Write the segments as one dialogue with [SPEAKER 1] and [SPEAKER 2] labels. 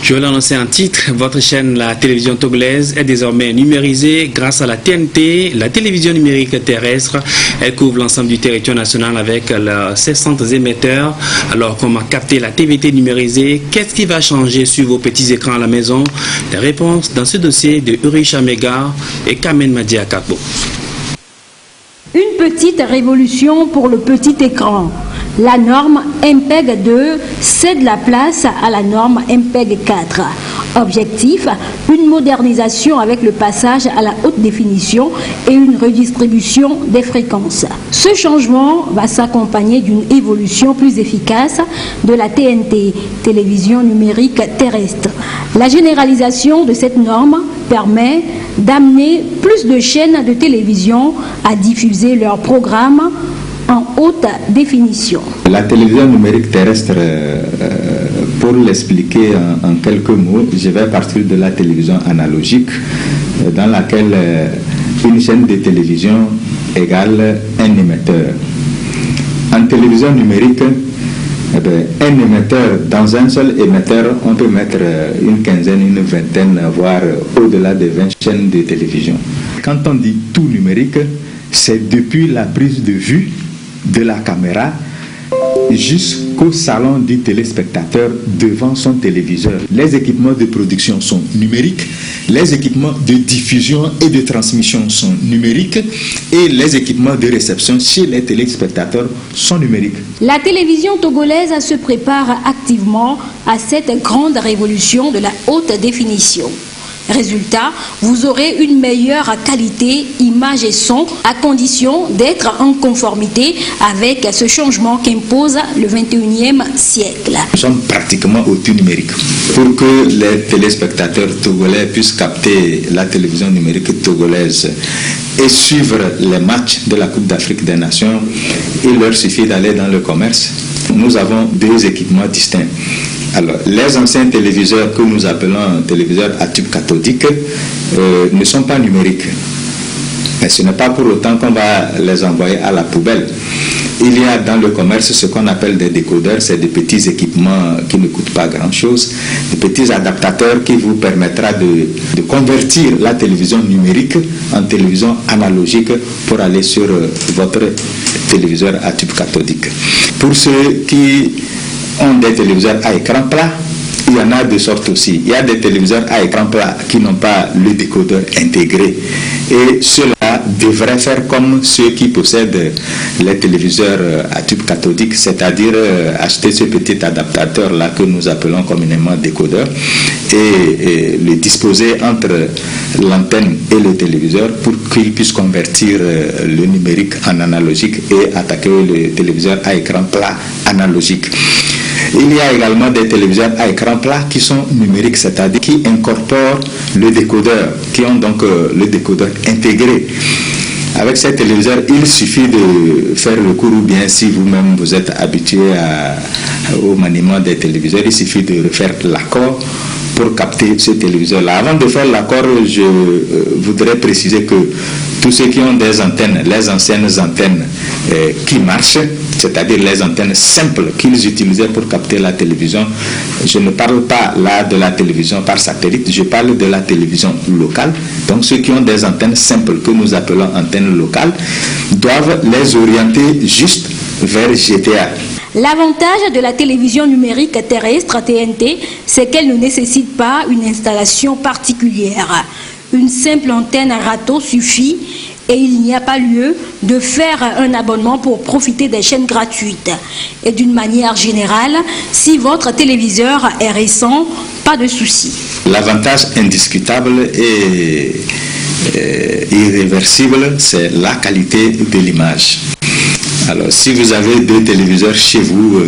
[SPEAKER 1] Je vais l'annoncer en titre. Votre chaîne, la télévision togolaise, est désormais numérisée grâce à la TNT, la télévision numérique terrestre. Elle couvre l'ensemble du territoire national avec ses centres émetteurs. Alors, comment capter la TVT numérisée? Qu'est-ce qui va changer sur vos petits écrans à la maison? Les réponses dans ce dossier de Uricha Mega et Kamen Madia Kapo.
[SPEAKER 2] Une petite révolution pour le petit écran. La norme MPEG 2 cède la place à la norme MPEG 4. Objectif, une modernisation avec le passage à la haute définition et une redistribution des fréquences. Ce changement va s'accompagner d'une évolution plus efficace de la TNT, télévision numérique terrestre. La généralisation de cette norme permet d'amener plus de chaînes de télévision à diffuser leurs programmes en haute définition.
[SPEAKER 3] La télévision numérique terrestre, pour l'expliquer en quelques mots, je vais partir de la télévision analogique, dans laquelle une chaîne de télévision égale un émetteur. En télévision numérique, un émetteur, dans un seul émetteur, on peut mettre une quinzaine, une vingtaine, voire au-delà de 20 chaînes de télévision. Quand on dit tout numérique, c'est depuis la prise de vue de la caméra jusqu'au salon du téléspectateur devant son téléviseur. Les équipements de production sont numériques, les équipements de diffusion et de transmission sont numériques et les équipements de réception chez les téléspectateurs sont numériques.
[SPEAKER 2] La télévision togolaise se prépare activement à cette grande révolution de la haute définition. Résultat, vous aurez une meilleure qualité, image et son, à condition d'être en conformité avec ce changement qu'impose le 21e siècle.
[SPEAKER 3] Nous sommes pratiquement au tout numérique. Pour que les téléspectateurs togolais puissent capter la télévision numérique togolaise et suivre les matchs de la Coupe d'Afrique des Nations, il leur suffit d'aller dans le commerce. Nous avons deux équipements distincts. Alors, les anciens téléviseurs que nous appelons téléviseurs à tube cathodique ne sont pas numériques. Mais ce n'est pas pour autant qu'on va les envoyer à la poubelle. Il y a dans le commerce ce qu'on appelle des décodeurs, c'est des petits équipements qui ne coûtent pas grand-chose, des petits adaptateurs qui vous permettra de convertir la télévision numérique en télévision analogique pour aller sur votre téléviseur à tube cathodique. Pour ceux qui ont des téléviseurs à écran plat, il y en a de sortes aussi. Il y a des téléviseurs à écran plat qui n'ont pas le décodeur intégré. Et ceux-là devraient faire comme ceux qui possèdent les téléviseurs à tube cathodique, c'est-à-dire acheter ce petit adaptateur-là que nous appelons communément décodeur et le disposer entre l'antenne et le téléviseur pour qu'il puisse convertir le numérique en analogique et attaquer le téléviseur à écran plat analogique. Il y a également des téléviseurs à écran plat qui sont numériques, c'est-à-dire qui incorporent le décodeur, qui ont donc le décodeur intégré. Avec ces téléviseurs, il suffit de faire le cours, ou bien si vous-même vous êtes habitué au maniement des téléviseurs, il suffit de refaire l'accord pour capter ce téléviseur-là. Avant de faire l'accord, je voudrais préciser que tous ceux qui ont des antennes, les anciennes antennes qui marchent, c'est-à-dire les antennes simples qu'ils utilisaient pour capter la télévision, je ne parle pas là de la télévision par satellite, je parle de la télévision locale. Donc ceux qui ont des antennes simples que nous appelons antennes locales doivent les orienter juste vers GTA.
[SPEAKER 2] L'avantage de la télévision numérique terrestre TNT, c'est qu'elle ne nécessite pas une installation particulière. Une simple antenne râteau suffit et il n'y a pas lieu de faire un abonnement pour profiter des chaînes gratuites. Et d'une manière générale, si votre téléviseur est récent, pas de souci.
[SPEAKER 3] L'avantage indiscutable et irréversible, c'est la qualité de l'image. Alors, si vous avez deux téléviseurs chez vous,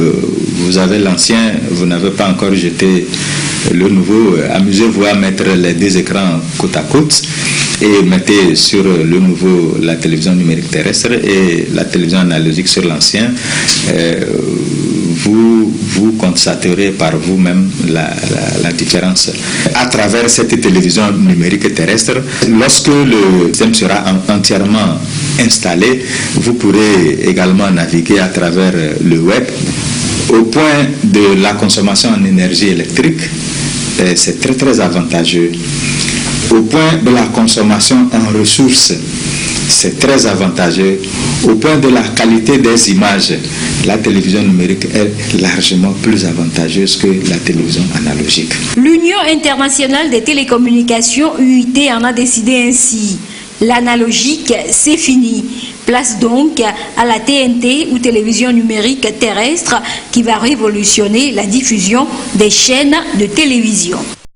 [SPEAKER 3] vous avez l'ancien, vous n'avez pas encore jeté le nouveau, amusez-vous à mettre les deux écrans côte à côte et mettez sur le nouveau la télévision numérique terrestre et la télévision analogique sur l'ancien. Vous constaterez par vous-même la différence. À travers cette télévision numérique terrestre, lorsque le système sera entièrement installé, vous pourrez également naviguer à travers le web. Au point de la consommation en énergie électrique, c'est très très avantageux. Au point de la consommation en ressources, c'est très avantageux. Au point de la qualité des images, la télévision numérique est largement plus avantageuse que la télévision analogique.
[SPEAKER 2] L'Union internationale des télécommunications, UIT, en a décidé ainsi. L'analogique, c'est fini. Place donc à la TNT ou télévision numérique terrestre qui va révolutionner la diffusion des chaînes de télévision.